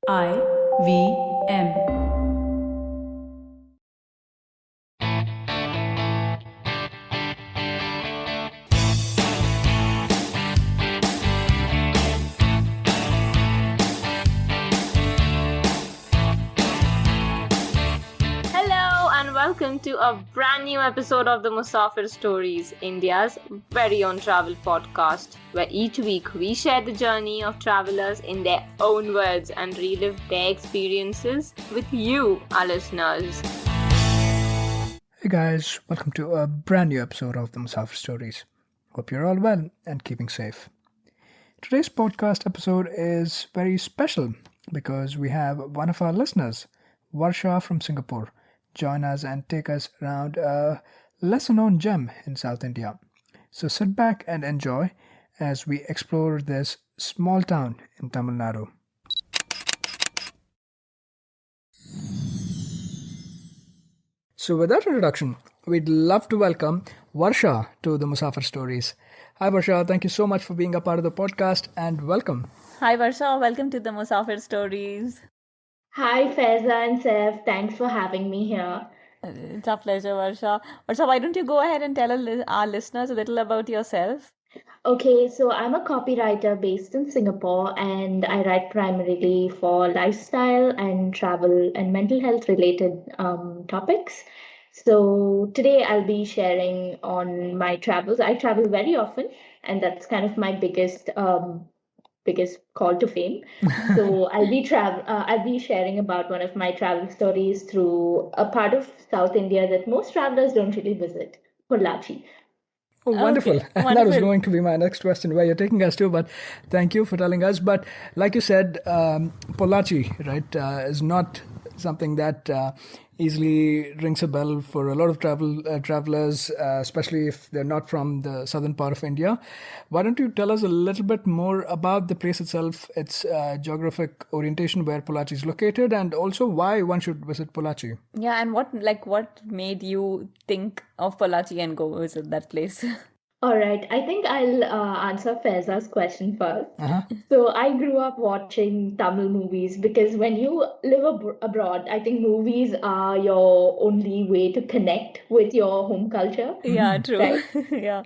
IVM. Hello and welcome to a brand new episode of the Musafir Stories, India's very own travel podcast, where each week we share the journey of travelers in their own words and relive their experiences with you, our listeners. Hey guys, welcome to a brand new episode of the Musafir Stories. Hope you're all well and keeping safe. Today's podcast episode is very special because we have one of our listeners, Varsha from Singapore, join us and take us around a lesser known gem in South India. So sit back and enjoy as we explore this small town in Tamil Nadu. So with that introduction, we'd love to welcome Varsha to the Musafir Stories. Hi Varsha, thank you so much for being a part of the podcast and welcome. Hi Varsha, welcome to the Musafir Stories. Hi, Faiza and Seth. Thanks for having me here. It's our pleasure, Varsha. Varsha, why don't you go ahead and tell our listeners a little about yourself? Okay, so I'm a copywriter based in Singapore and I write primarily for lifestyle and travel and mental health related topics. So today I'll be sharing on my travels. I travel very often, and that's kind of my biggest call to fame. So I'll be sharing about one of my travel stories through a part of South India that most travelers don't really visit, Pollachi. Oh, wonderful. Okay, That was wonderful. going to be my next question, where you're taking us to, but thank you for telling us. But like you said, Pollachi, right, is not something that easily rings a bell for a lot of travelers, especially if they're not from the southern part of India. Why don't you tell us a little bit more about the place itself, its geographic orientation, where Pollachi is located, and also why one should visit Pollachi? Yeah, and what made you think of Pollachi and go visit that place? All right, I think I'll answer Faiza's question first. Uh-huh. So I grew up watching Tamil movies because when you live abroad, I think movies are your only way to connect with your home culture. Yeah, true. Right. Yeah.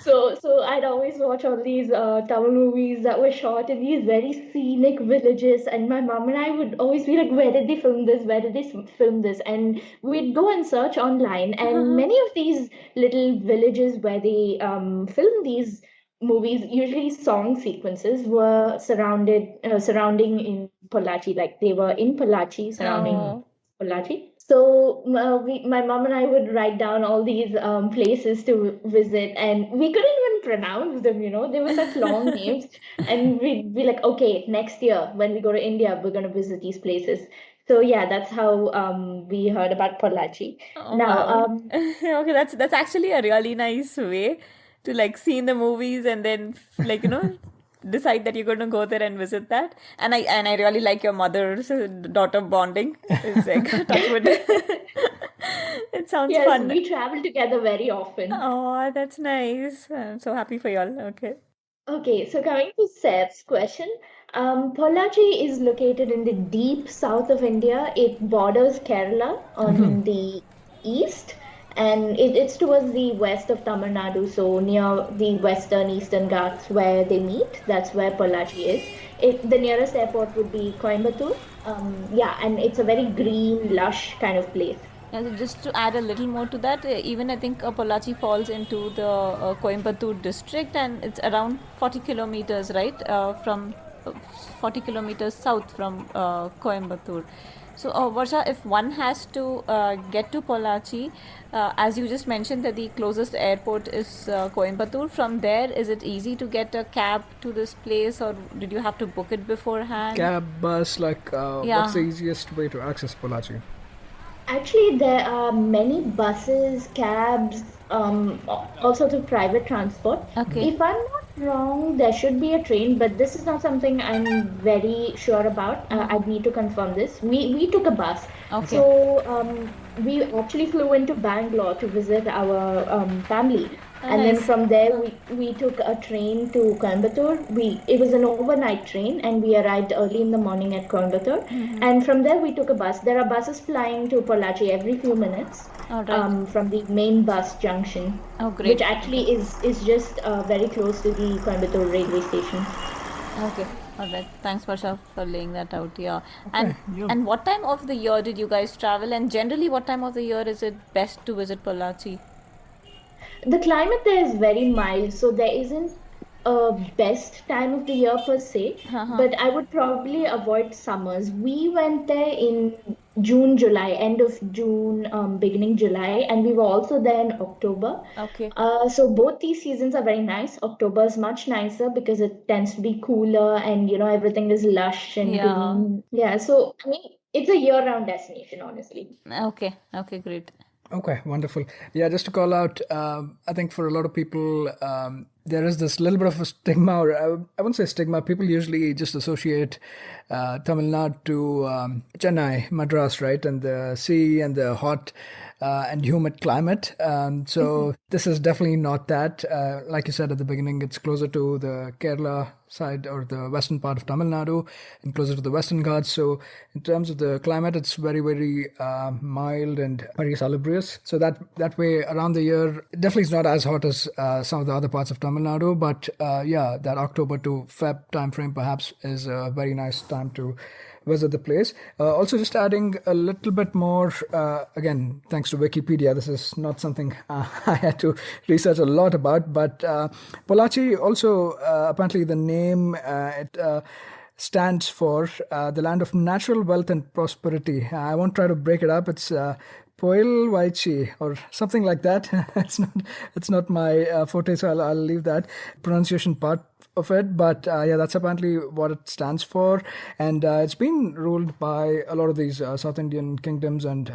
So I'd always watch all these Tamil movies that were shot in these very scenic villages, and my mom and I would always be like, "Where did they film this? Where did they film this?" And we'd go and search online, and many of these little villages where they film these movies, usually song sequences, were surrounding in Pollachi, like they were in Pollachi, surrounding Oh. Pollachi. So my mom and I would write down all these places to visit, and we couldn't even pronounce them. They were such long names, and we'd be like, okay, next year when we go to India, we're gonna visit these places. So yeah, that's how we heard about Pollachi. Oh, Now, wow. Okay, that's actually a really nice way to see in the movies and then decide that you're going to go there and visit that. And I really like your mother's daughter bonding. It's like touch wood. It sounds yes, fun. we travel together very often. Oh, that's nice. I'm so happy for y'all. Okay. Okay, so coming to Seth's question, Pollachi is located in the deep south of India. It borders Kerala on the east, and it's towards the west of Tamil Nadu, so near the western eastern Ghats where they meet. That's where Pollachi is. The nearest airport would be Coimbatore. Yeah, and it's a very green, lush kind of place. And so just to add a little more to that, even I think Pollachi falls into the Coimbatore district, and it's around 40 kilometers, right, from 40 kilometers south from Coimbatore. So, Varsha, if one has to get to Pollachi, as you just mentioned that the closest airport is Coimbatore, from there, is it easy to get a cab to this place, or did you have to book it beforehand? Cab, bus, what's the Yeah. easiest way to access Pollachi? Actually, there are many buses, cabs, all sorts of private transport. Okay. If I'm not wrong, there should be a train, but this is not something I'm very sure about. I'd need to confirm this. We took a bus. Okay. So we actually flew into Bangalore to visit our family. And then Nice. from there, we took a train to Coimbatore. It was an overnight train, and we arrived early in the morning at Coimbatore. And from there, we took a bus. There are buses flying to Pollachi every few minutes All right. from the main bus junction, Oh, which great. actually is just very close to the Coimbatore railway station. Okay. All right. Thanks, Varsha, for laying that out. Yeah. Okay, yeah. And what time of the year did you guys travel? And generally, what time of the year is it best to visit Pollachi? The climate there is very mild, so there isn't a best time of the year per se, Uh-huh. but I would probably avoid summers. We went there in June, July, end of June, beginning July, and we were also there in October. Okay. So both these seasons are very nice. October is much nicer because it tends to be cooler and everything is lush and Yeah. green. Yeah, so I mean it's a year-round destination, honestly. Okay. Okay, great. Okay, wonderful. Yeah, just to call out, I think for a lot of people, there is this little bit of a stigma, or I wouldn't say stigma. People usually just associate Tamil Nadu to Chennai, Madras, right, and the sea and the hot and humid climate. So this is definitely not that. Like you said at the beginning, it's closer to the Kerala side or the western part of Tamil Nadu and closer to the Western Ghats. So in terms of the climate, it's very, very mild and very salubrious. So that way around the year, it definitely is not as hot as some of the other parts of Tamil Nadu. But yeah, that October to Feb timeframe perhaps is a very nice time to visit the place. Also, just adding a little bit more, again, thanks to Wikipedia, this is not something I had to research a lot about, but Pollachi also, apparently the name, it stands for the land of natural wealth and prosperity. I won't try to break it up. It's Poil Vaichi or something like that. It's not my forte, so I'll leave that pronunciation part of it. But yeah, that's apparently what it stands for, and it's been ruled by a lot of these South Indian kingdoms and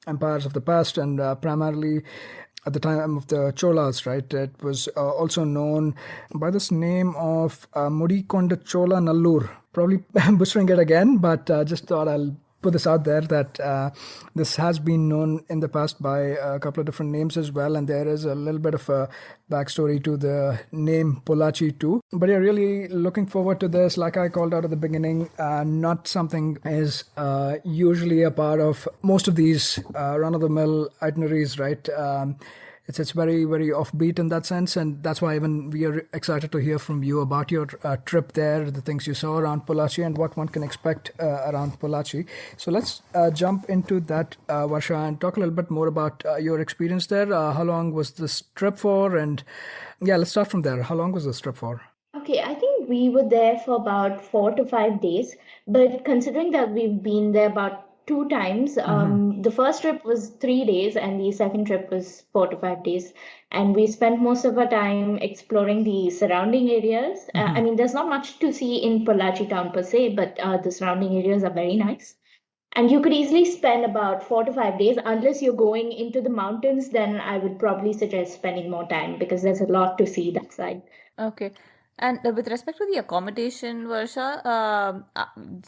empires of the past, and primarily at the time of the Cholas, right? It was also known by this name of Mudikonda Chola Nallur. Probably butchering it again, but just thought I'll put this out there that this has been known in the past by a couple of different names as well, and there is a little bit of a backstory to the name Pollachi too. But yeah, really looking forward to this. Like I called out at the beginning, not something is usually a part of most of these run-of-the-mill itineraries, right? It's very, very offbeat in that sense, and that's why even we are excited to hear from you about your trip there, the things you saw around Pollachi, and what one can expect around Pollachi. So let's jump into that, Varsha, and talk a little bit more about your experience there. How long was this trip for? And yeah, let's start from there. How long was this trip for? Okay, I think we were there for about 4 to 5 days, but considering that we've been there about two times, the first trip was 3 days and the second trip was 4 to 5 days. And we spent most of our time exploring the surrounding areas. I mean, there's not much to see in Pollachi town per se, but the surrounding areas are very nice. And you could easily spend about 4 to 5 days, unless you're going into the mountains, then I would probably suggest spending more time because there's a lot to see that side. Okay. And with respect to the accommodation, Varsha,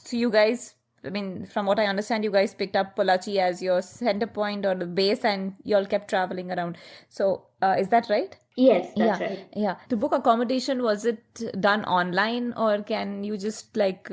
so you guys, I mean, from what I understand, you guys picked up Pollachi as your center point or the base, and you all kept traveling around. So, is that right? Yes, that's right. Yeah. To book accommodation, was it done online, or can you just like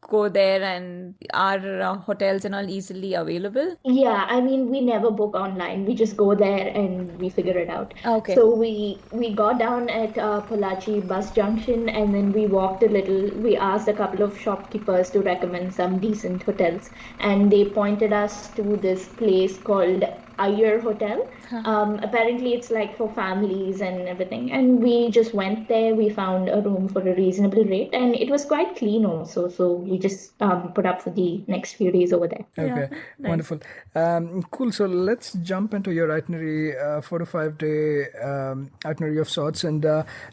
go there and are hotels and all easily available? Yeah, I mean, we never book online. We just go there and we figure it out. Okay. So we got down at Pollachi bus junction and then we walked a little. We asked a couple of shopkeepers to recommend some decent hotels, and they pointed us to this place called Ayer Hotel. Apparently, it's like for families and everything. And we just went there. We found a room for a reasonable rate, and it was quite clean also. So we just put up for the next few days over there. Okay, nice. wonderful. Cool. So let's jump into your itinerary, 4 to 5 day itinerary of sorts, and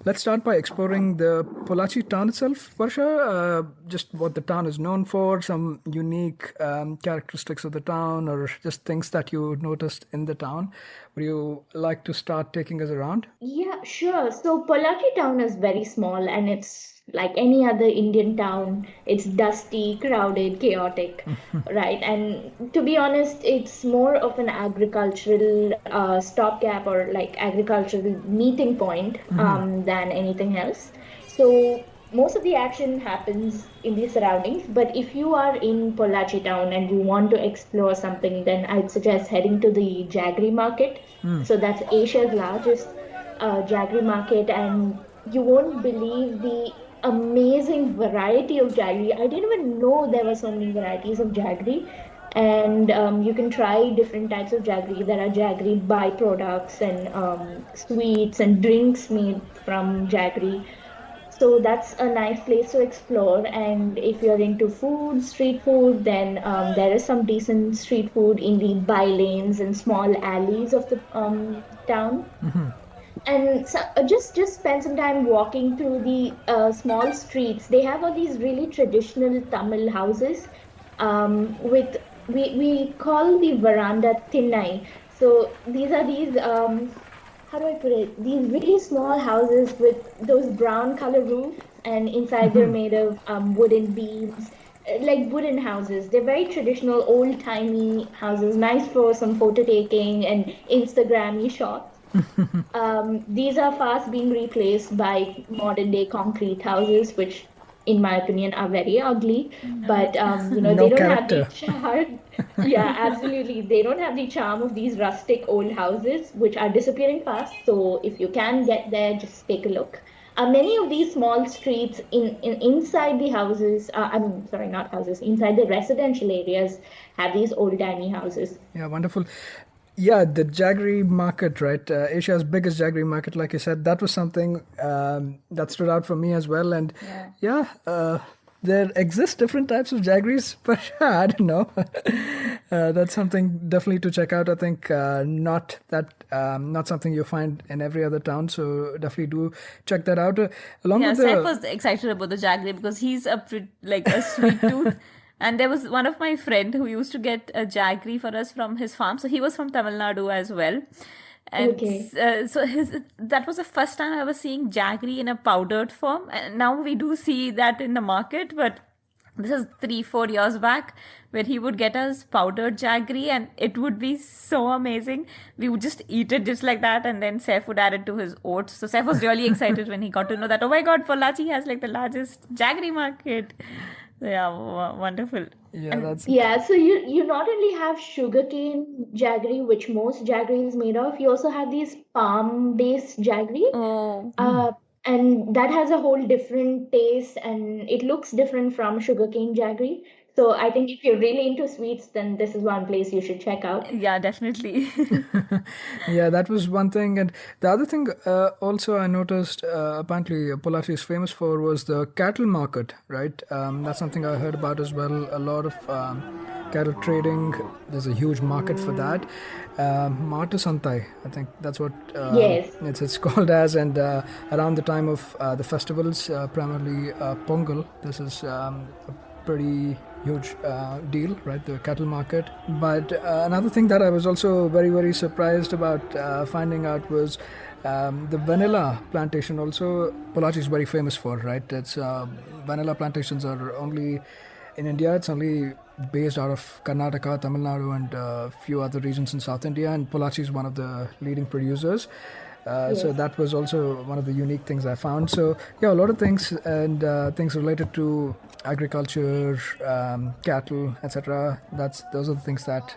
let's start by exploring the Pollachi town itself, Varsha. Just what the town is known for, some unique characteristics of the town, or just things that you noticed in the town. Would you like to start taking us around? Yeah, sure. So Pollachi town is very small and it's like any other Indian town. It's dusty, crowded, chaotic, right? And to be honest, it's more of an agricultural stopgap or like agricultural meeting point than anything else. So most of the action happens in the surroundings. But if you are in Pollachi town and you want to explore something, then I'd suggest heading to the jaggery market. So that's Asia's largest jaggery market, and you won't believe the amazing variety of jaggery. I didn't even know there were so many varieties of jaggery. And you can try different types of jaggery. There are jaggery byproducts and sweets and drinks made from jaggery. So that's a nice place to explore. And if you're into food, street food, then there is some decent street food in the by lanes and small alleys of the town. And so, just spend some time walking through the small streets. They have all these really traditional Tamil houses with we call the veranda tinai. So these are these how do I put it? These really small houses with those brown color roofs, and inside they're made of wooden beams, like wooden houses. They're very traditional, old-timey houses, nice for some photo taking and Instagrammy shots. These are fast being replaced by modern day concrete houses, which, in my opinion, are very ugly. But No they don't have the character. charm. Yeah, absolutely. They don't have the charm of these rustic old houses, which are disappearing fast. So if you can get there, just take a look. Many of these small streets inside the houses, I'm sorry, not houses, inside the residential areas have these old-timey houses. Yeah, wonderful. Yeah, the jaggery market, right? Asia's biggest jaggery market, like you said, that was something that stood out for me as well. And yeah, there exist different types of jaggeries, but I don't know. That's something definitely to check out. I think not something you find in every other town, so definitely do check that out. Along Yeah, with Seth the was excited about the jaggery because he's like a sweet tooth. And there was one of my friend who used to get a jaggery for us from his farm. So he was from Tamil Nadu as well. And Okay. so that was the first time I was seeing jaggery in a powdered form. And now we do see that in the market, but this is 3-4 years back where he would get us powdered jaggery and it would be so amazing. We would just eat it just like that, and then Seth would add it to his oats. So Seth was really excited when he got to know that, oh my God, Pollachi has like the largest jaggery market. Yeah, wonderful. yeah, that's Yeah, so you not only have sugarcane jaggery, which most jaggery is made of, you also have these palm-based jaggery. Oh, Uh, and that has a whole different taste and it looks different from sugarcane jaggery. So I think if you're really into sweets, then this is one place you should check out. yeah, definitely. Yeah, that was one thing. And the other thing also I noticed, apparently Pollachi is famous for was the cattle market, right? That's something I heard about as well. A lot of cattle trading. There's a huge market for that. Mata Santai, I think that's what Yes. it's called as. And around the time of the festivals, primarily Pongal, this is a pretty huge deal, right? The cattle market. But another thing that I was also very, very surprised about finding out was the vanilla plantation. Also, Pollachi is very famous for, right? It's vanilla plantations are only in India. It's only based out of Karnataka, Tamil Nadu, and a few other regions in South India. And Pollachi is one of the leading producers. So Yes. that was also one of the unique things I found. So yeah, a lot of things and things related to agriculture, cattle, etc. Those are the things that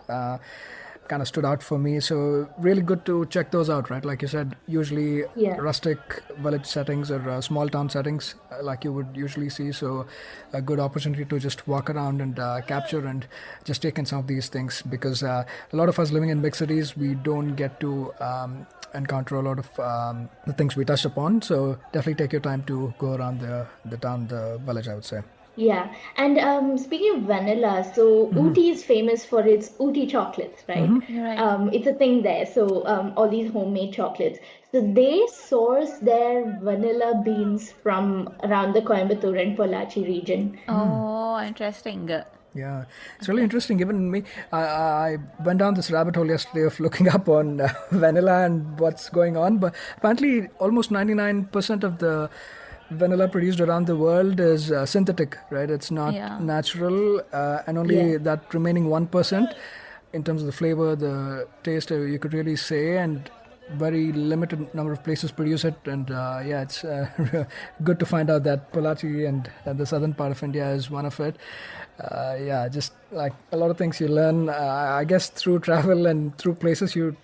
kind of stood out for me. So really good to check those out, right? Like you said, usually Yeah. rustic village settings or small town settings, like you would usually see. So a good opportunity to just walk around and capture and just take in some of these things, because a lot of us living in big cities, we don't get to encounter a lot of the things we touched upon. So definitely take your time to go around the town, the village, I would say. Yeah. And speaking of vanilla, so Ooty is famous for its Ooty chocolates, right? You're right. It's a thing there. So all these homemade chocolates. So they source their vanilla beans from around the Coimbatore and Pollachi region. Oh, interesting. Yeah, it's really interesting. Even me, I went down this rabbit hole yesterday of looking up on vanilla and what's going on. But apparently, almost 99% of the vanilla produced around the world is synthetic, right? It's not Yeah. natural, and only Yeah. that remaining 1% in terms of the flavor, the taste, you could really say, and very limited number of places produce it. And yeah, it's good to find out that Pollachi and the southern part of India is one of it. Yeah, just like a lot of things you learn, I guess through travel and through places, you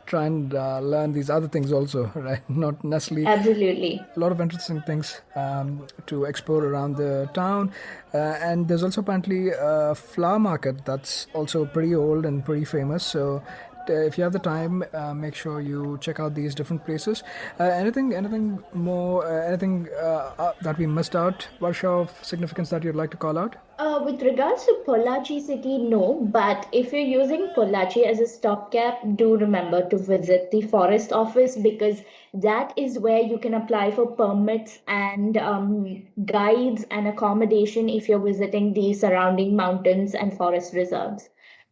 try and learn these other things also, right? Not necessarily Absolutely. a lot of interesting things to explore around the town. And there's also apparently a flower market that's also pretty old and pretty famous. So if you have the time, make sure you check out these different places. Anything more, anything that we missed out, Varsha, of significance that you'd like to call out? With regards to Pollachi city, no, but if you're using Pollachi as a stopgap, do remember to visit the forest office because that is where you can apply for permits and guides and accommodation if you're visiting the surrounding mountains and forest reserves.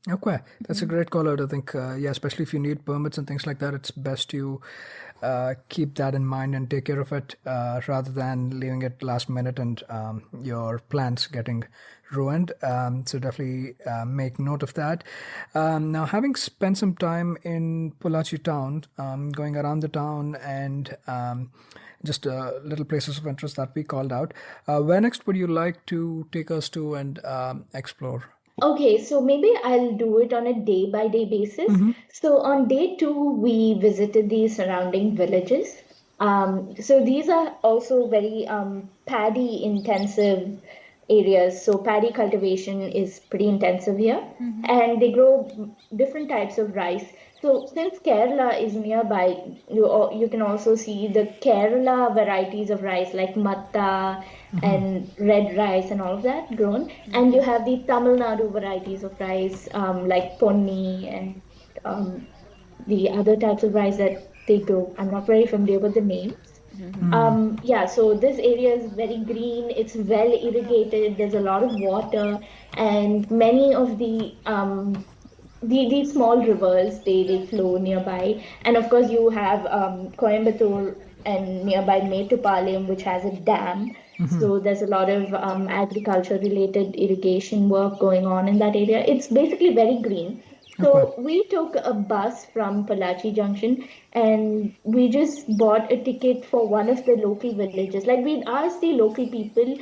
Okay, that's a great call out. I think, yeah, especially if you need permits and things like that, it's best you keep that in mind and take care of it rather than leaving it last minute and your plans getting ruined. So definitely make note of that. Now, having spent some time in Pollachi town, going around the town and just little places of interest that we called out, where next would you like to take us to and explore? Okay, so maybe I'll do it on a day by day basis. So on day two, we visited the surrounding villages. So these are also very paddy intensive areas. So paddy cultivation is pretty intensive here, and they grow different types of rice. So since Kerala is nearby, you can also see the Kerala varieties of rice like matta and red rice and all of that grown. And you have the Tamil Nadu varieties of rice like ponni and um, the other types of rice that they grow. I'm not very familiar with the names. Yeah, so this area is very green, it's well irrigated, there's a lot of water, and many of these small rivers they flow nearby. And of course you have Coimbatore and nearby Metupalayam, which has a dam. So there's a lot of agriculture related irrigation work going on in that area. It's basically very green. Okay. So we took a bus from Pollachi Junction and we just bought a ticket for one of the local villages. Like we'd asked the local people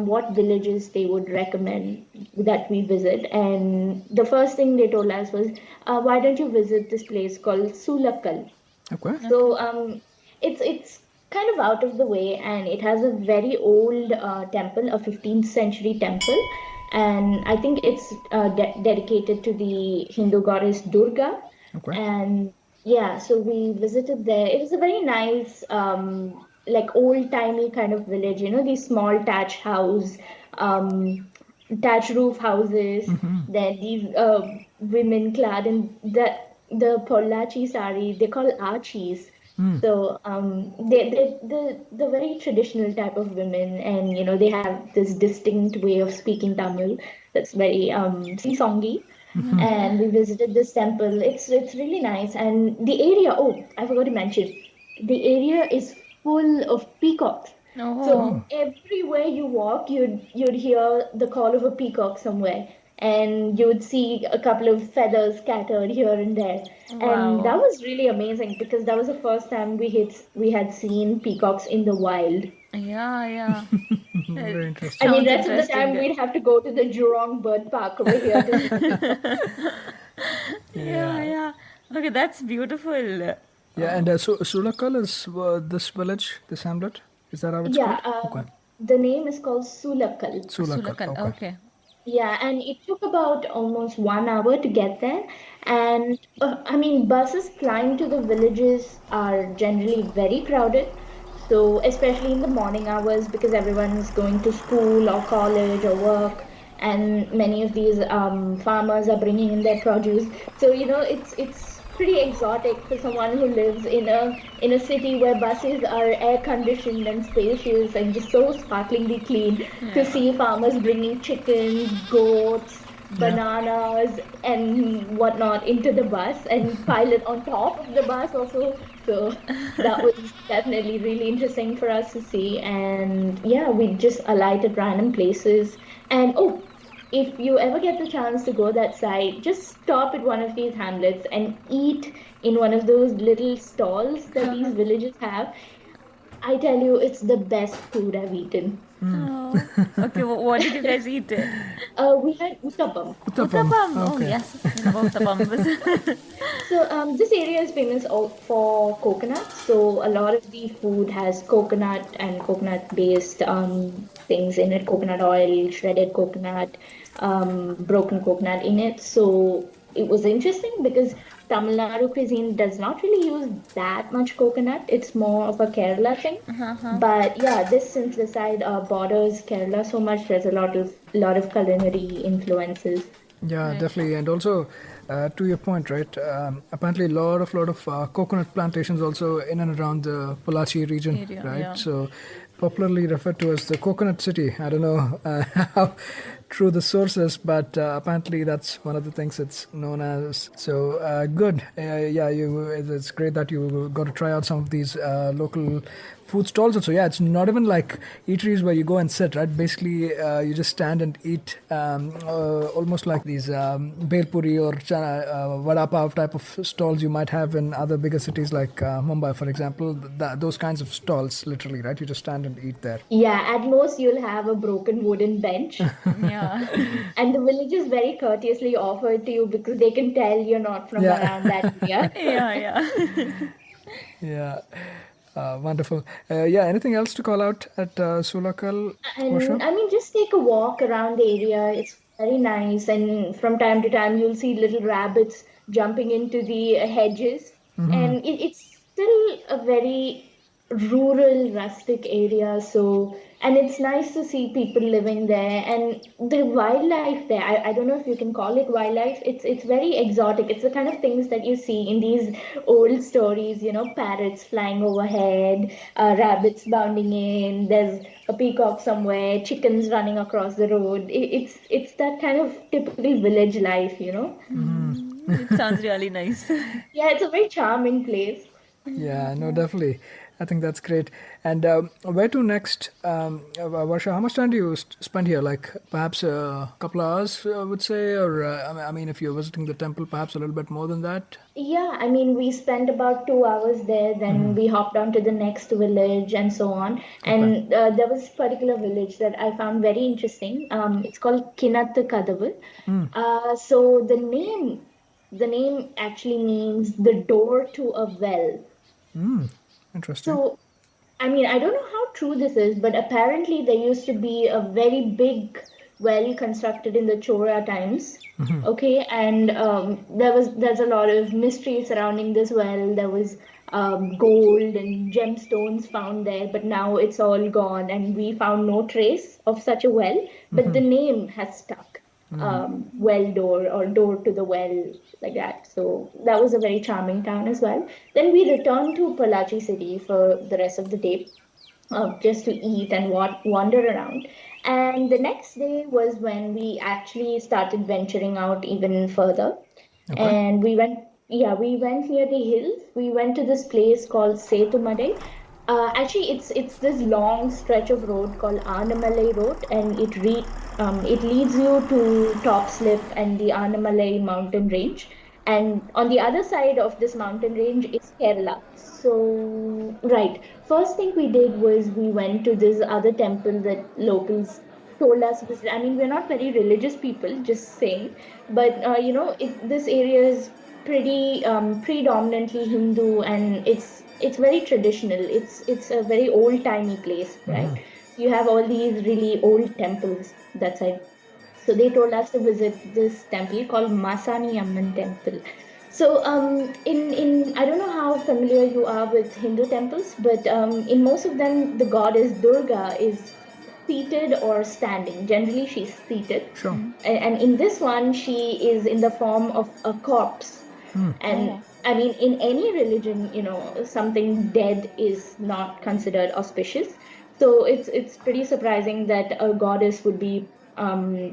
what villages they would recommend that we visit. And the first thing they told us was, why don't you visit this place called Sulakkal? Okay. So it's kind of out of the way, and it has a very old temple, a 15th century temple, and I think it's dedicated to the Hindu goddess Durga. Okay. And yeah, so we visited there. It was a very nice, like old-timey kind of village, these small thatch roof houses. Then these women clad in the Pollachi sari, they call achis. So the very traditional type of women, and they have this distinct way of speaking Tamil that's very sing-songy. And we visited this temple. It's really nice, and the area. Oh, I forgot to mention, the area is full of peacocks. So everywhere you walk, you'd hear the call of a peacock somewhere, and you would see a couple of feathers scattered here and there. And that was really amazing because that was the first time we had seen peacocks in the wild. Yeah. Very interesting. I mean, Sounds rest of the time interesting. we'd have to go to the Jurong Bird Park over here to Yeah. Okay, that's beautiful. Yeah, and so Sulakkal is this village, this hamlet. Is that how it's Yeah, called? Okay. the name is called Sulakkal. Sulakkal. Sulakkal. Okay. Okay. Yeah, and it took about almost 1 hour to get there. And I mean, buses flying to the villages are generally very crowded. So, especially in the morning hours, because everyone is going to school or college or work, and many of these farmers are bringing in their produce. So, it's pretty exotic for someone who lives in a city where buses are air conditioned and spacious and just so sparklingly clean to see farmers bringing chickens, goats, bananas and whatnot into the bus and pile it on top of the bus also. So that was definitely really interesting for us to see. And yeah, we just alight at random places. And oh, if you ever get the chance to go that side, just stop at one of these hamlets and eat in one of those little stalls that these villages have. I tell you, it's the best food I've eaten. Oh, okay. What did you guys eat? We had uttapam. Uttapam. Uttapam. Oh, Okay. yes. You know about uttapam. So this area is famous for coconut. So a lot of the food has coconut and coconut-based things in it, coconut oil, shredded coconut, broken coconut in it. So it was interesting because Tamil Nadu cuisine does not really use that much coconut. It's more of a Kerala thing. But yeah, this since the side borders Kerala so much, there's a lot of culinary influences. Yeah, Right. definitely, and also to your point, right? Apparently, a lot of coconut plantations also in and around the Pollachi region, Area, right? yeah. So, popularly referred to as the coconut city. I don't know how true the source is, but apparently that's one of the things it's known as. So good. Yeah, it's great that you got to try out some of these local food stalls also. Yeah, it's not even like eateries where you go and sit, right? Basically, you just stand and eat, almost like these bel puri or vada pav type of stalls you might have in other bigger cities like Mumbai, for example. Those kinds of stalls, literally, right? You just stand and eat there. Yeah, at most you'll have a broken wooden bench. Yeah. And the villagers very courteously offer it to you because they can tell you're not from Yeah, around that area. Yeah, yeah. yeah. Wonderful. Yeah, anything else to call out at Sulakal, And Varsha? I mean, just take a walk around the area. It's very nice. And from time to time, you'll see little rabbits jumping into the hedges. And it's still a very rural, rustic area. So, and it's nice to see people living there. And the wildlife there, I don't know if you can call it wildlife. It's very exotic. It's the kind of things that you see in these old stories, parrots flying overhead, rabbits bounding in. There's a peacock somewhere, chickens running across the road. It's that kind of typical village life. It sounds really nice. Yeah, it's a very charming place. Yeah, no, definitely. I think that's great. And where to next, Varsha? How much time do you spend here? Like perhaps a couple of hours, I would say, or I mean, if you're visiting the temple, perhaps a little bit more than that. Yeah, I mean, we spent about 2 hours there, then we hopped on to the next village and so on. Okay. And there was a particular village that I found very interesting. It's called Kinathukadavl. So the name actually means the door to a well. Interesting. So I mean, I don't know how true this is, but apparently there used to be a very big well constructed in the Chora times. Okay, and there's a lot of mystery surrounding this well. There was gold and gemstones found there, but now it's all gone, and we found no trace of such a well. But the name has stuck, well door or door to the well, like that. So that was a very charming town as well. Then we returned to Pollachi city for the rest of the day, just to eat and wander around. And the next day was when we actually started venturing out even further. Okay. And we went near the hills. We went to this place called Setumadai. Actually, it's this long stretch of road called Anamalai Road, and it leads you to Top Slip and the Anamalai mountain range. And on the other side of this mountain range is Kerala. So, right, first thing we did was we went to this other temple that locals told us visit. I mean, we're not very religious people, just saying, but this area is pretty predominantly Hindu, and it's very traditional. It's a very old timey place, right? So you have all these really old temples that side. So they told us to visit this temple called Masani Amman Temple. So in I don't know how familiar you are with Hindu temples, but in most of them the goddess Durga is seated or standing. Generally, she's seated, Sure. and in this one she is in the form of a corpse. And Oh. I mean, in any religion, something dead is not considered auspicious. So it's pretty surprising that a goddess would be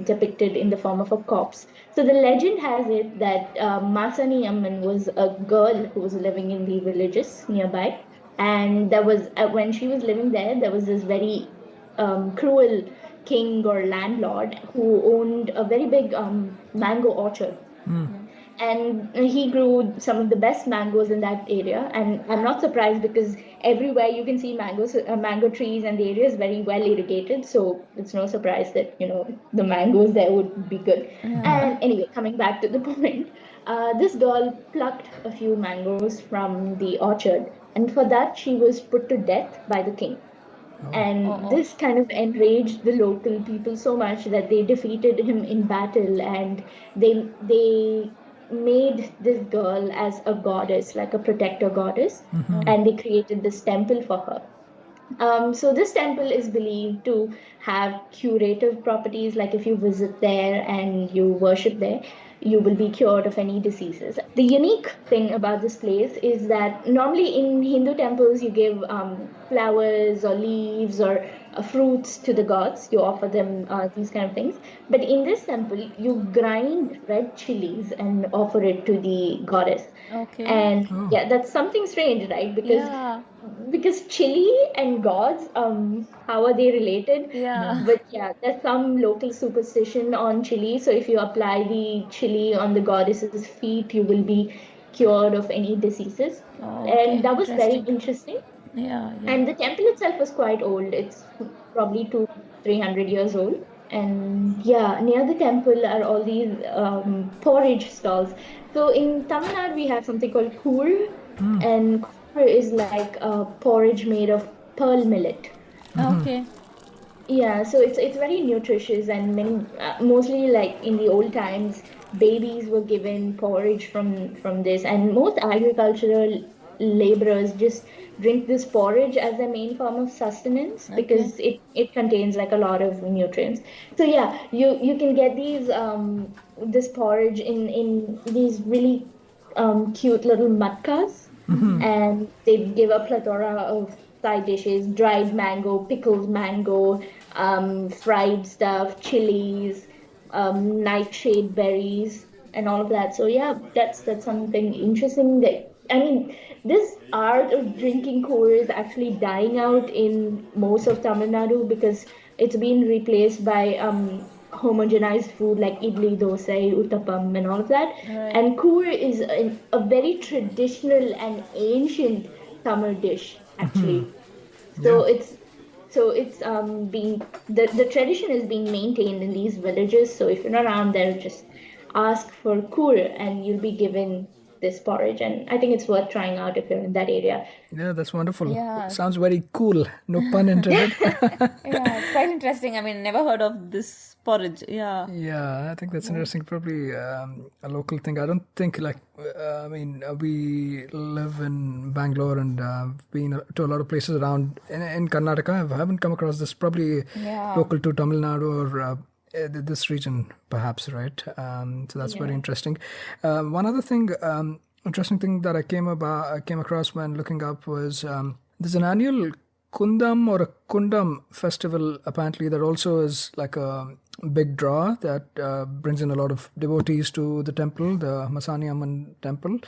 depicted in the form of a corpse. So the legend has it that Masani Amman was a girl who was living in the villages nearby, and there was when she was living there, there was this very cruel king or landlord who owned a very big mango orchard. And he grew some of the best mangoes in that area. And I'm not surprised because everywhere you can see mango trees, and the area is very well irrigated. So it's no surprise that the mangoes there would be good. And anyway, coming back to the point, this girl plucked a few mangoes from the orchard, and for that she was put to death by the king. And this kind of enraged the local people so much that they defeated him in battle, and they made this girl as a goddess, like a protector goddess, and they created this temple for her. So this temple is believed to have curative properties, like if you visit there and you worship there, you will be cured of any diseases. The unique thing about this place is that normally in Hindu temples you give flowers or leaves or fruits to the gods. You offer them these kind of things. But in this temple, you grind red chilies and offer it to the goddess. Okay. And yeah, that's something strange, right? Because chili and gods, how are they related? Yeah. But yeah, there's some local superstition on chili. So if you apply the chili on the goddess's feet, you will be cured of any diseases. And that was very interesting. Yeah. And the temple itself was quite old. It's probably 200-300 years old. And yeah, near the temple are all these porridge stalls. So in Tamil Nadu, we have something called kur, and kur is like a porridge made of pearl millet. Okay. Yeah, so it's very nutritious, and many mostly like in the old times, babies were given porridge from this, and most agricultural laborers just drink this porridge as their main form of sustenance because it contains like a lot of nutrients. So yeah, you can get these this porridge in these really cute little matkas, and they give a plethora of side dishes: dried mango, pickled mango, fried stuff, chilies, nightshade berries, and all of that. So yeah, that's something interesting. That I mean, this art of drinking core is actually dying out in most of Tamil Nadu because it's been replaced by homogenized food like idli, dosa, uttapam, and all of that. And core is a very traditional and ancient Tamil dish, actually. So it's being the tradition is being maintained in these villages. So if you're not around there, just ask for kur and you'll be given this porridge. And I think it's worth trying out if you're in that area. Yeah, that's wonderful. Yeah. Sounds very cool. No pun intended. Yeah, it's quite interesting. I mean, never heard of this porridge. Yeah. Yeah, I think that's interesting. Probably a local thing. I don't think we live in Bangalore and been to a lot of places around in Karnataka. I haven't come across this. Probably local to Tamil Nadu or this region, perhaps, right? So that's very interesting. One other thing, interesting thing that I came across when looking up was there's an annual Kundam or a Kundam festival apparently that also is like a big draw that brings in a lot of devotees to the temple, the Masani Amman temple,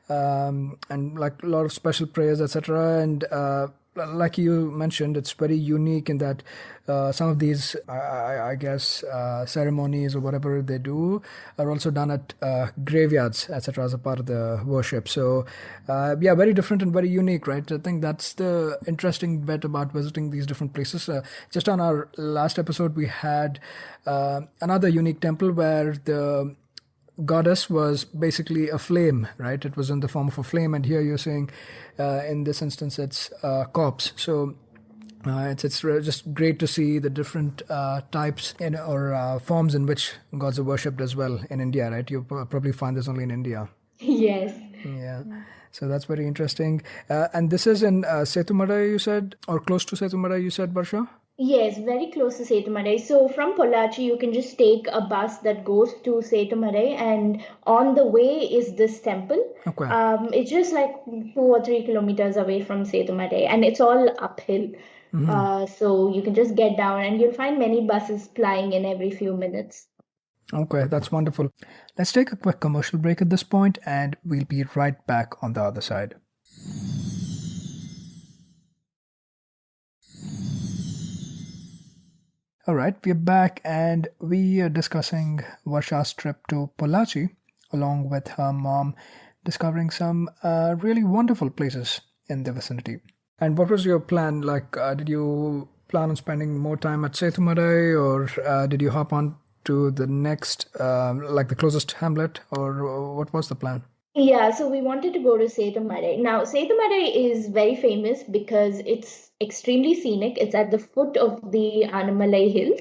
and like a lot of special prayers, etc. And like you mentioned, it's very unique in that some of these, I guess, ceremonies or whatever they do are also done at graveyards, etc., as a part of the worship. So, very different and very unique, right? I think that's the interesting bit about visiting these different places. Just on our last episode, we had another unique temple where the goddess was basically a flame, right? It was in the form of a flame, and here you're saying in this instance it's a corpse. So it's just great to see the different types or forms in which gods are worshipped as well in India, right? You probably find this only in India. Yes. Yeah. So that's very interesting. And this is in Setumadai, you said, or close to Setumadai, you said, Varsha? Yes, very close to Setumadai. So from Pollachi, you can just take a bus that goes to Setumadai, and on the way is this temple. Okay. It's just like 2 or 3 kilometers away from Setumadai, and it's all uphill. So you can just get down and you'll find many buses plying in every few minutes. Okay, that's wonderful. Let's take a quick commercial break at this point, and we'll be right back on the other side. All right, we're back, and we are discussing Varsha's trip to Pollachi along with her mom, discovering some really wonderful places in the vicinity. And what was your plan? Like, did you plan on spending more time at Setumadai, or did you hop on to the next, like the closest hamlet, or what was the plan? Yeah, so we wanted to go to Setumadai. Now, Setumadai is very famous because it's extremely scenic. It's at the foot of the Anamalai Hills,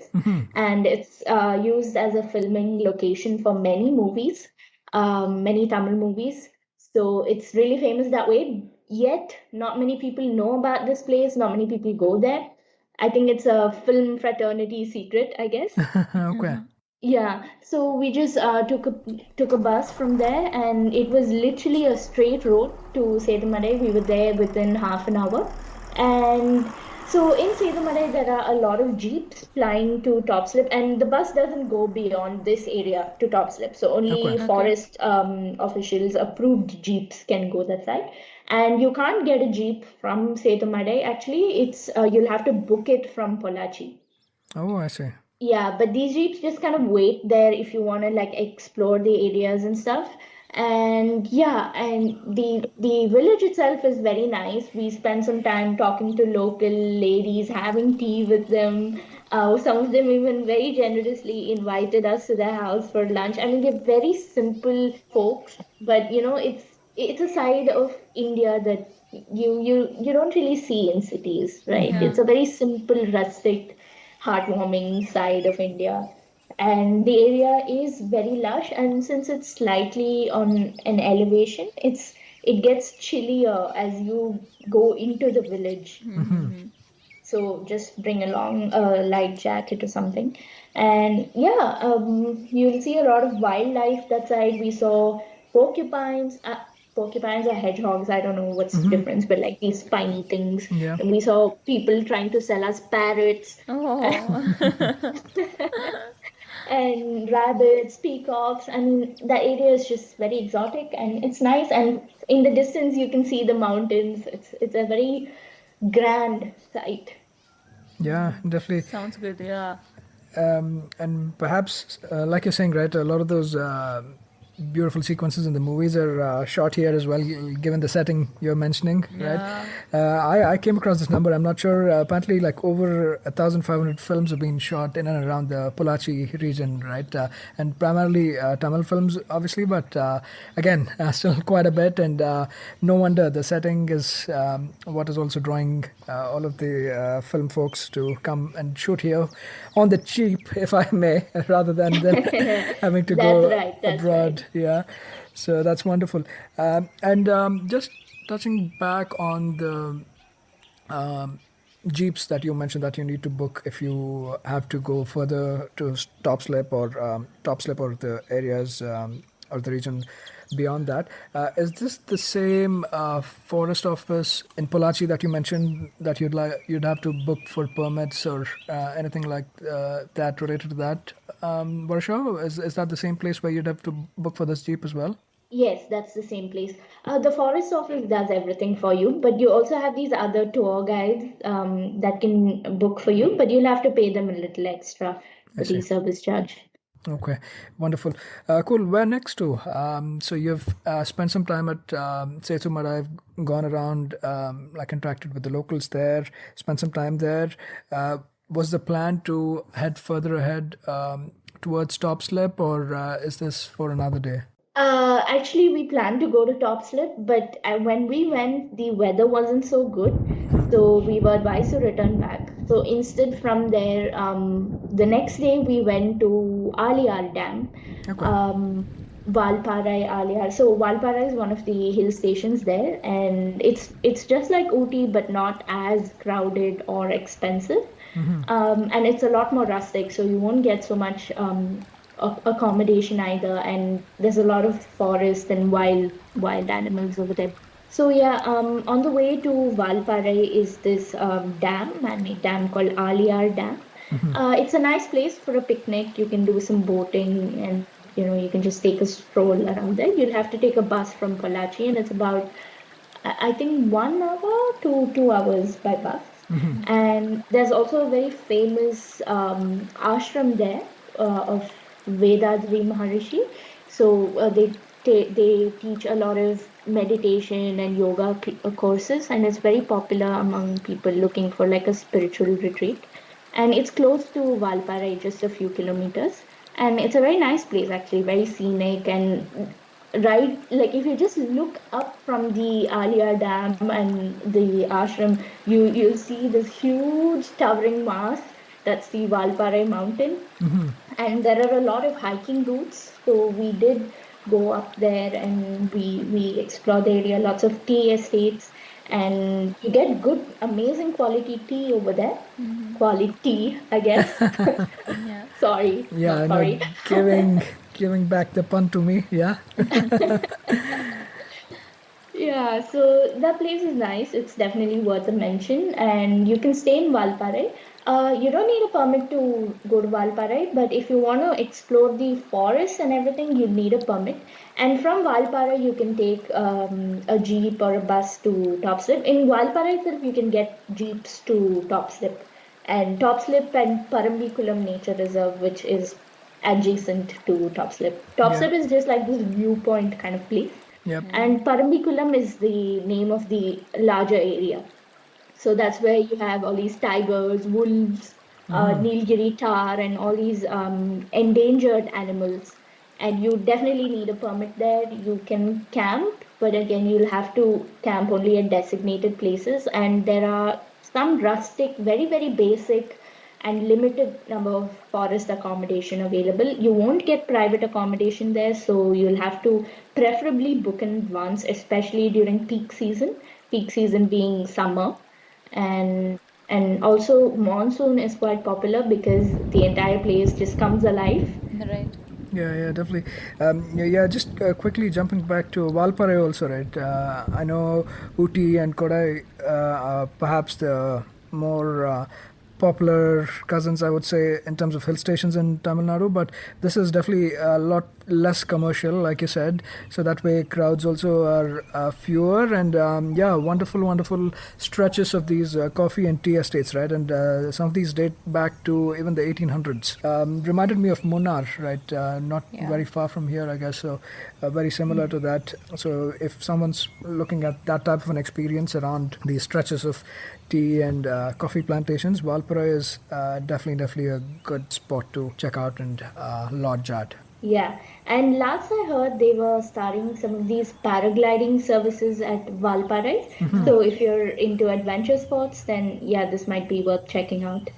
and it's used as a filming location for many movies, many Tamil movies. So it's really famous that way. Yet, not many people know about this place. Not many people go there. I think it's a film fraternity secret, I guess. Okay. Yeah, so we just took a bus from there, and it was literally a straight road to Setumadai. We were there within half an hour, and so in Setumadai there are a lot of jeeps flying to Topslip, and the bus doesn't go beyond this area to Topslip. So only Okay. forest officials approved jeeps can go that side, and you can't get a jeep from Setumadai. Actually, it's you'll have to book it from Pollachi. Oh, I see. Yeah, but these jeeps just kind of wait there if you want to like explore the areas and stuff. And yeah, and the village itself is very nice. We spent some time talking to local ladies, having tea with them. Some of them even very generously invited us to their house for lunch. I mean, they're very simple folks, but it's a side of India that you don't really see in cities, right? Yeah. It's a very simple, rustic, heartwarming side of India. And the area is very lush, and since it's slightly on an elevation, it gets chillier as you go into the village. So just bring along a light jacket or something. And yeah, you'll see a lot of wildlife that side. We saw porcupines. Porcupines or hedgehogs, I don't know what's the difference, but like these spiny things. Yeah. And we saw people trying to sell us parrots. Oh. And rabbits, peacocks. I mean, the area is just very exotic and it's nice. And in the distance, you can see the mountains. It's a very grand sight. Yeah, definitely. Sounds good, yeah. And perhaps, like you're saying, right, a lot of those beautiful sequences in the movies are shot here as well, given the setting you're mentioning, right? I came across this number. I'm not sure. Apparently, like over 1,500 films have been shot in and around the Pollachi region, right? And primarily Tamil films, obviously, but again, still quite a bit. And no wonder the setting is what is also drawing all of the film folks to come and shoot here on the cheap, if I may, rather than them having to go That's abroad. right. Yeah, so that's wonderful. And just touching back on the jeeps that you mentioned that you need to book if you have to go further to Topslip or the areas or the region beyond that. Is this the same forest office in Pollachi that you mentioned that you'd have to book for permits or anything like that related to that? Varsha, is that the same place where you'd have to book for this jeep as well? Yes, that's the same place. The forest office does everything for you, but you also have these other tour guides that can book for you, but you'll have to pay them a little extra for the service charge. Okay, wonderful. Cool. Where next to? So you've spent some time at Setumadai, gone around, like interacted with the locals there, spent some time there. Was the plan to head further ahead towards Topslip, or is this for another day? Actually, we planned to go to Topslip, but when we went, the weather wasn't so good, so we were advised to return back. So instead, from there, the next day we went to Aliyar Dam, Okay. Valparai Aliyar. So Valparai is one of the hill stations there, and it's just like Ooty, but not as crowded or expensive. And it's a lot more rustic, so you won't get so much accommodation either. And there's a lot of forest and wild animals over there. So yeah, on the way to Valparai is this man-made dam called Aliyar Dam. It's a nice place for a picnic. You can do some boating, and you can just take a stroll around there. You'll have to take a bus from Pollachi, and it's about I think 1 hour to 2 hours by bus. And there's also a very famous ashram there of Vedadri Maharishi. So they teach a lot of meditation and yoga courses, and it's very popular among people looking for like a spiritual retreat. And it's close to Valparai, just a few kilometers. And it's a very nice place, actually, very scenic. And right, like if you just look up from the Alia Dam and the ashram, you'll see this huge towering mass. That's the Valparai mountain. And there are a lot of hiking routes. So we did go up there and we explored the area, lots of tea estates, and you get good, amazing quality tea over there. Quality, I guess. Yeah. Sorry, Yeah, not no, sorry. giving back the pun to me. Yeah. Yeah, so that place is nice. It's definitely worth a mention, and you can stay in Valparai. You don't need a permit to go to Valparai, but if you want to explore the forest and everything, you need a permit. And from Valparai, you can take a jeep or a bus to Top Slip. In Valparai itself, you can get jeeps to Top Slip, and Top Slip and Parambikulam Nature Reserve, which is adjacent to Top Slip. Top Yeah. Slip is just like this viewpoint kind of place. Yep. And Parambikulam is the name of the larger area. So that's where you have all these tigers, wolves, Nilgiri tar, and all these endangered animals. And you definitely need a permit there. You can camp, but again, you'll have to camp only at designated places. And there are some rustic, very, very basic and limited number of forest accommodation available. You won't get private accommodation there, so you'll have to preferably book in advance, especially during peak season being summer. And also monsoon is quite popular because the entire place just comes alive. Right. Yeah, definitely. Yeah, just quickly jumping back to Valparai also, right? I know Uti and Kodai are perhaps the more popular cousins, I would say, in terms of hill stations in Tamil Nadu, but this is definitely a lot less commercial, like you said. So that way, crowds also are fewer, and yeah, wonderful stretches of these coffee and tea estates, right? And some of these date back to even the 1800s. Reminded me of Munnar, right? Not Yeah. very far from here, I guess. So very similar to that. So if someone's looking at that type of an experience around these stretches of tea and coffee plantations, Valparai is definitely a good spot to check out and lodge at. Yeah, and last I heard they were starting some of these paragliding services at Valparai. So if you're into adventure sports, then yeah, this might be worth checking out.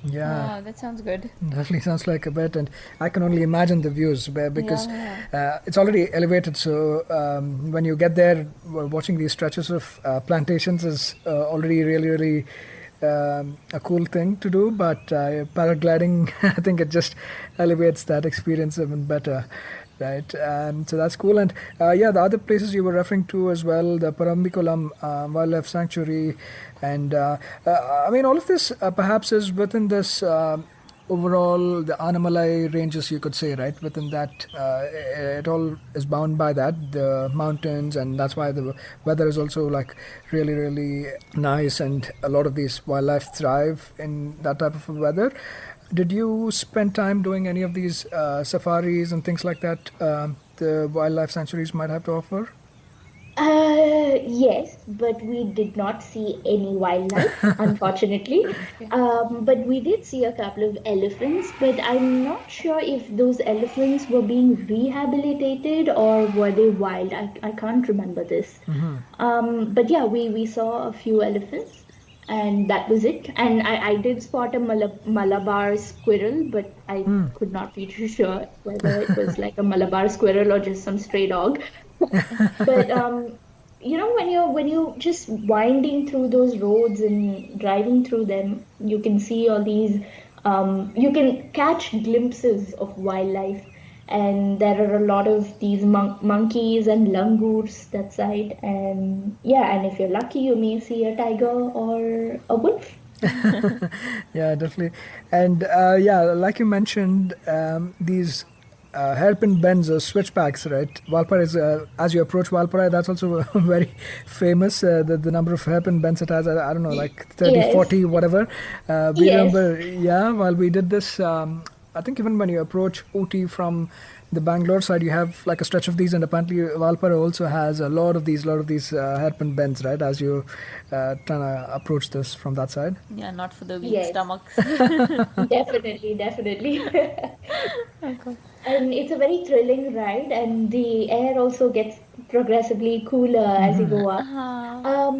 Yeah. Oh, that sounds good. Definitely sounds like a bit, and I can only imagine the views because Yeah. it's already elevated. So when you get there, watching these stretches of plantations is already really a cool thing to do. But paragliding, I think it just elevates that experience even better. Right, so that's cool, and yeah, the other places you were referring to as well, the Parambikulam Wildlife Sanctuary, and I mean, all of this perhaps is within this overall the Anamalai ranges, you could say, right? Within that, it all is bound by that, the mountains, and that's why the weather is also like really nice, and a lot of these wildlife thrive in that type of weather. Did you spend time doing any of these safaris and things like that the wildlife sanctuaries might have to offer? Yes, but we did not see any wildlife, unfortunately. But we did see a couple of elephants, but I'm not sure if those elephants were being rehabilitated or were they wild. I can't remember this. But yeah, we saw a few elephants, and that was it. And I did spot a Malabar squirrel, but I could not be too sure whether it was like a Malabar squirrel or just some stray dog. But when you just winding through those roads and driving through them, you can see all these. You can catch glimpses of wildlife, and there are a lot of these monkeys and langurs that side. And yeah, and if you're lucky, you may see a tiger or a wolf. Yeah, definitely. And yeah, like you mentioned, these hairpin bends or switchbacks, right? Valparai is, as you approach Valparai, that's also very famous. The number of hairpin bends it has, I don't know, like 30, Yes, 40, whatever. We yes, remember, yeah, while we did this, I think even when you approach Ooty from the Bangalore side, you have like a stretch of these, and apparently Valparai also has a lot of these hairpin bends, right? As you trying to approach this from that side. Yeah, not for the weak yes. stomachs. Definitely, definitely. Okay. And it's a very thrilling ride, and the air also gets progressively cooler as you go up. Uh,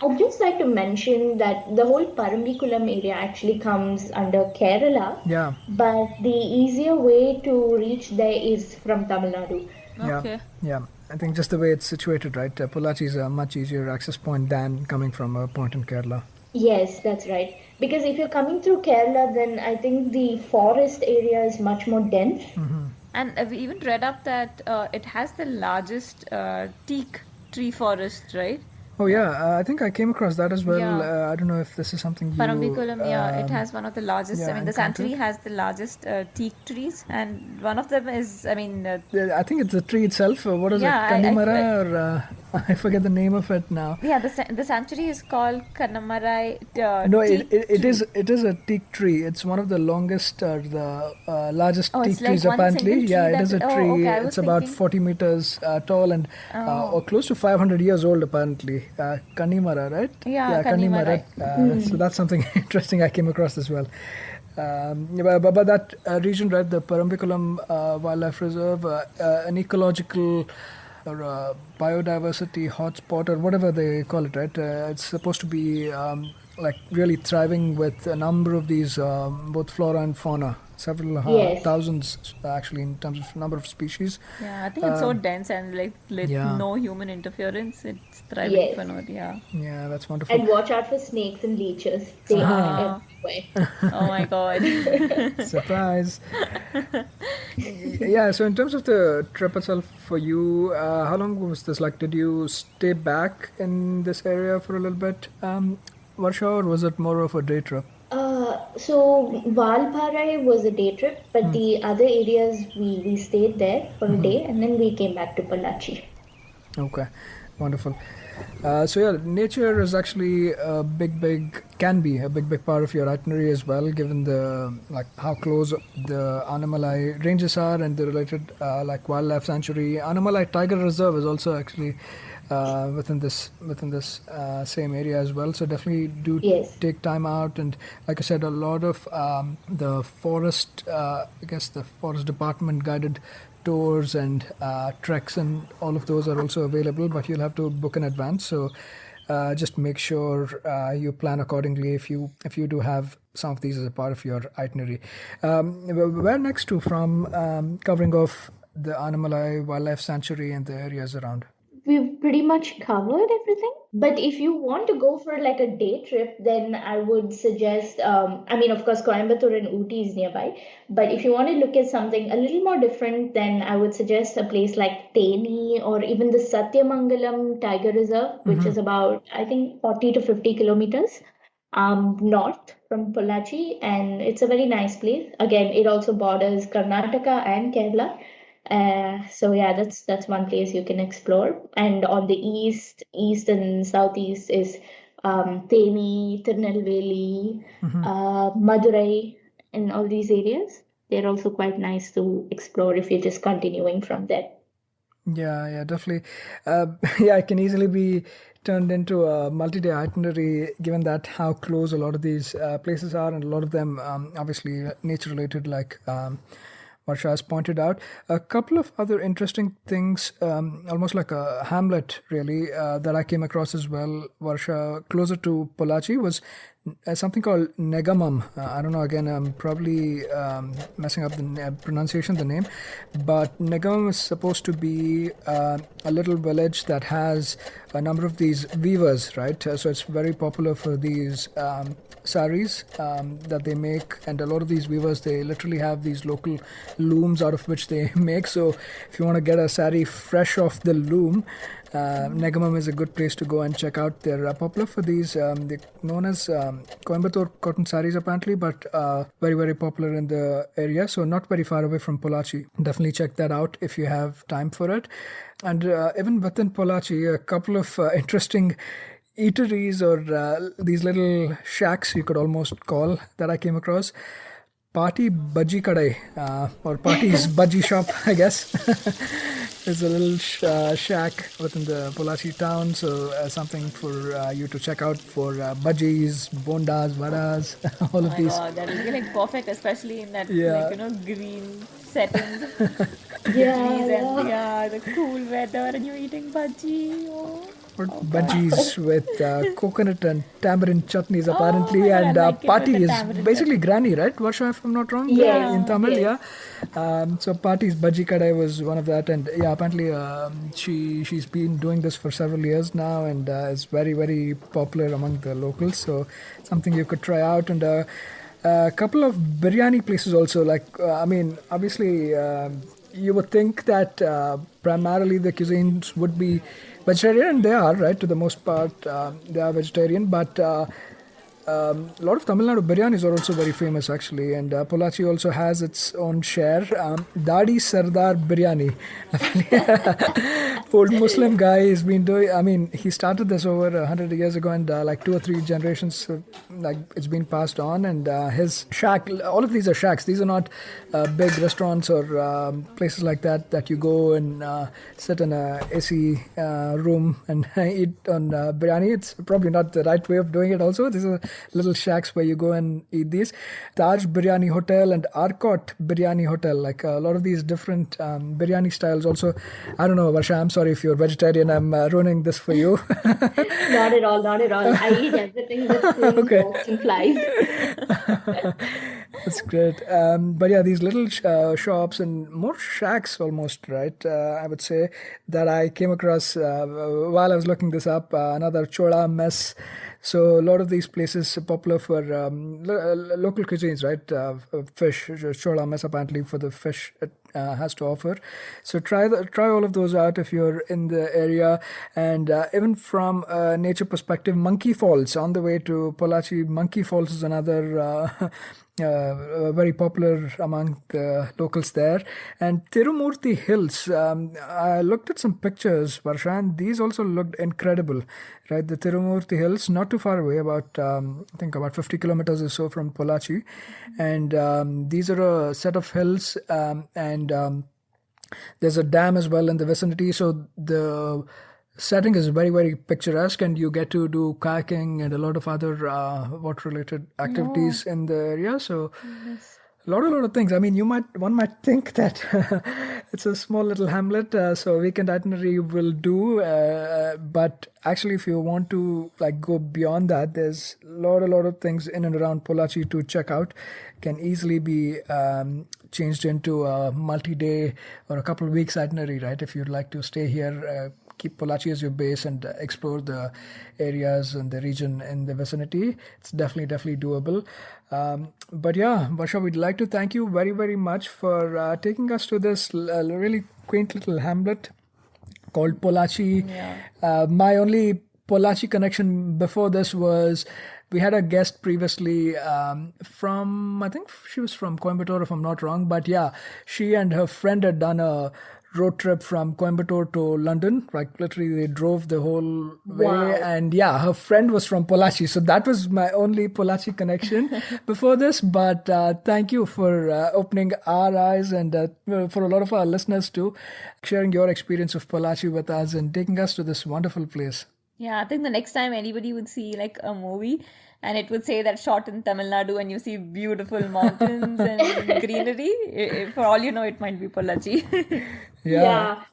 I'd just like to mention that the whole Parambikulam area actually comes under Kerala, Yeah, but the easier way to reach there is from Tamil Nadu. yeah, okay. yeah. I think just the way it's situated, right? Pollachi is a much easier access point than coming from a point in Kerala. Yes, that's right. Because if you're coming through Kerala, then I think the forest area is much more dense. And we even read up that it has the largest teak tree forest, right? Oh yeah, I think I came across that as well. Yeah. I don't know if this is something you Parambikulam, yeah, it has one of the largest. yeah, I mean, the encountered. sanctuary has the largest teak trees, and one of them is, I mean, Yeah, I think it's the tree itself. What is yeah, it, Kanimara, or I forget the name of it now. yeah, the sanctuary is called Kannamarai No, teak tree. it is a teak tree. It's one of the longest, the largest Oh, teak it's like trees one apparently. single tree Yeah, it that. is a Oh, tree. okay. I It's was about thinking. 40 meters tall and or close to 500 years old apparently. Kanimara, right? Yeah, Yeah, Kanimara. Kannamarai. So that's something interesting I came across as well. Yeah, but that region, right, the Parambikulam Wildlife Reserve, an ecological or biodiversity hotspot or whatever they call it, right? It's supposed to be like really thriving with a number of these both flora and fauna, several Yes. thousands actually in terms of number of species. Yeah, I think it's so dense and like Yeah, no human interference. It's thriving Yes. for no. Yeah. yeah, that's wonderful. And watch out for snakes and leeches. They are everywhere. Oh my God. Surprise. Yeah, so in terms of the trip itself for you, how long was this? Like, did you stay back in this area for a little bit, Varsha, or was it more of a day trip? So Valparai was a day trip, but the other areas we stayed there for a day and then we came back to Pollachi. Okay, wonderful. So yeah, nature is actually a can be a big part of your itinerary as well, given the like how close the Anamalai ranges are and the related like wildlife sanctuary. Anamalai Tiger Reserve is also actually within this same area as well. So definitely do Yes. take time out, and like I said, a lot of the forest, I guess the forest department guided tours and treks and all of those are also available, but you'll have to book in advance. So just make sure you plan accordingly if you do have some of these as a part of your itinerary. Where next to from covering off the Anamalai Wildlife Sanctuary and the areas around? We've pretty much covered everything. But if you want to go for like a day trip, then I would suggest, I mean, of course, Coimbatore and Ooty is nearby. But if you want to look at something a little more different, then I would suggest a place like Teni or even the Satyamangalam Tiger Reserve, which is about, I think, 40 to 50 kilometers north from Pollachi. And it's a very nice place. Again, it also borders Karnataka and Kerala. So yeah, that's one place you can explore. And on the east and southeast is Theni, Tirunelveli, Madurai, and all these areas. They're also quite nice to explore if you're just continuing from there. Yeah, definitely. Yeah, it can easily be turned into a multi-day itinerary, given that how close a lot of these places are, and a lot of them obviously nature-related, like Varsha has pointed out. A couple of other interesting things, almost like a hamlet, really, that I came across as well, Varsha, closer to Pollachi, was something called negamam. I don't know, again, I'm probably messing up the pronunciation, the name, but negamam is supposed to be a little village that has a number of these weavers, right? So it's very popular for these saris that they make, and a lot of these weavers, they literally have these local looms out of which they make. So if you want to get a sari fresh off the loom, Negamam is a good place to go and check out. They're popular for these, they're known as Coimbatore cotton saris apparently, but very, very popular in the area. So not very far away from Pollachi. Definitely check that out if you have time for it. And even within Pollachi, a couple of interesting eateries or these little shacks, you could almost call, that I came across. Party Bhaji Kadai, or Party's Bhaji Shop, I guess. It's a little shack within the Pollachi town, so something for you to check out for bhajis, bondas, vadas, all of these. Oh my god, that will be like perfect, especially in that Yeah. like green setting, Yeah, trees and yeah. the cool weather, and you're eating bhaji. Oh. Or bhajis with coconut and tamarind chutneys Oh apparently, my god, I and like it with Pati the is tamarind basically granny, right? Varsha, if I'm not wrong, Yes, in Tamil, yes. yeah. So Pati's Bhaji Kadai was one of that, and yeah, apparently she's been doing this for several years now, and is very, very popular among the locals. So something you could try out, and a couple of biryani places also. Like I mean, obviously. You would think that primarily the cuisines would be vegetarian, and they are, right? To the most part, they are vegetarian, but a lot of Tamil Nadu biryanis are also very famous, actually, and Pollachi also has its own share. Dadi Sardar Biryani. Old Muslim guy has been doing. I mean, he started this over 100 years ago, and like 2 or 3 generations, like it's been passed on. And his shack, all of these are shacks. These are not big restaurants or places like that you go and sit in a AC room and eat on biryani. It's probably not the right way of doing it. Also, these are little shacks where you go and eat these. Taj Biryani Hotel and Arcot Biryani Hotel, like a lot of these different biryani styles. Also, I don't know, Varsha, I'm sorry if you're vegetarian, I'm ruining this for you. Not at all, not at all. I eat everything with spoons, Okay. forks, and flies. That's great. But yeah, these little shops and more shacks almost, right? I would say that I came across while I was looking this up, another Chola mess. So a lot of these places are popular for local cuisines, right? Fish, Chola mess apparently for the fish it has to offer. So try all of those out if you're in the area. And even from a nature perspective, Monkey Falls on the way to Pollachi. Monkey Falls is another very popular among the locals there. And Tirumurti Hills, I looked at some pictures, Varsha, and these also looked incredible, right? The Tirumurti Hills, not too far away, about I think about 50 kilometers or so from Pollachi. And these are a set of hills, and there's a dam as well in the vicinity. So the setting is very, very picturesque, and you get to do kayaking and a lot of other water-related activities in the area. So a lot of things. I mean, one might think that it's a small little hamlet, so weekend itinerary will do. But actually, if you want to like go beyond that, there's a lot of things in and around Pollachi to check out. Can easily be changed into a multi-day or a couple of weeks itinerary, right? If you'd like to stay here. Keep Pollachi as your base and explore the areas and the region in the vicinity. It's definitely doable. But yeah, Varsha, we'd like to thank you very, very much for taking us to this really quaint little hamlet called Pollachi. Yeah. My only Pollachi connection before this was we had a guest previously from, I think she was from Coimbatore, if I'm not wrong. But yeah, she and her friend had done a road trip from Coimbatore to London. Like literally they drove the whole way. Wow. And yeah, her friend was from Pollachi. So that was my only Pollachi connection before this. But thank you for opening our eyes and for a lot of our listeners too, sharing your experience of Pollachi with us and taking us to this wonderful place. Yeah, I think the next time anybody would see like a movie and it would say that shot in Tamil Nadu and you see beautiful mountains and greenery, for all you know, it might be Pollachi. Yeah. Yeah.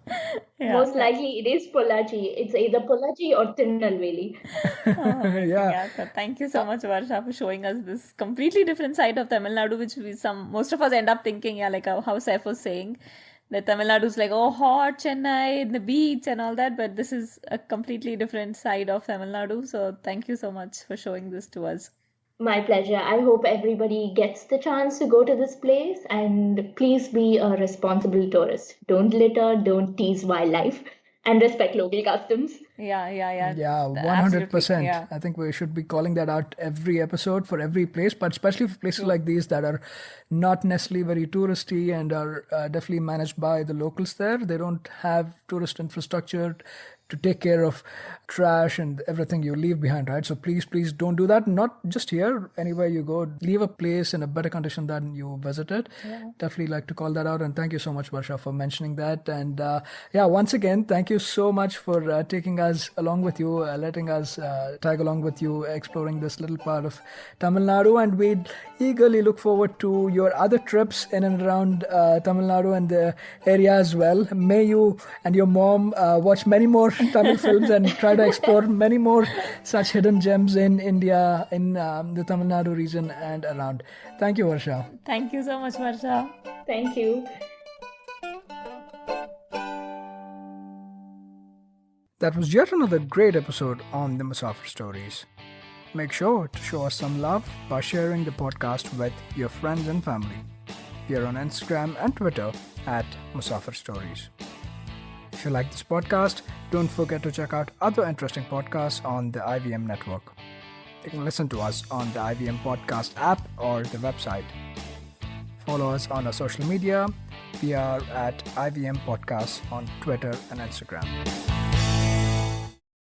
Yeah. most likely it is Pollachi. It's either Pollachi or Tirunelveli. Amazing. Yeah. Thank you so much, Varsha, for showing us this completely different side of Tamil Nadu, which most of us end up thinking, like how Saif was saying, that Tamil Nadu is like, oh, hot Chennai, the beach and all that, but this is a completely different side of Tamil Nadu. So thank you so much for showing this to us. My pleasure. I hope everybody gets the chance to go to this place, and please be a responsible tourist. Don't litter, don't tease wildlife, and respect local customs. Yeah, Absolutely. 100%. Yeah. I think we should be calling that out every episode for every place, but especially for places like these that are not necessarily very touristy and are definitely managed by the locals there. They don't have tourist infrastructure to take care of trash and everything you leave behind, right? So please don't do that. Not just here, anywhere you go, leave a place in a better condition than you visited. Definitely like to call that out, and thank you so much, Varsha, for mentioning that. And once again, thank you so much for taking us along with you, letting us tag along with you, exploring this little part of Tamil Nadu. And we eagerly look forward to your other trips in and around Tamil Nadu and the area as well. May you and your mom watch many more Tamil films and try to explore many more such hidden gems in India, in the Tamil Nadu region and around. Thank you, Varsha. Thank you so much, Varsha. Thank you. That was yet another great episode on the Musafir Stories. Make sure to show us some love by sharing the podcast with your friends and family. We are on Instagram and Twitter at Musafir Stories. If you like this podcast, don't forget to check out other interesting podcasts on the IVM network. You can listen to us on the IVM podcast app or the website. Follow us on our social media. We are at IVM Podcasts on Twitter and Instagram.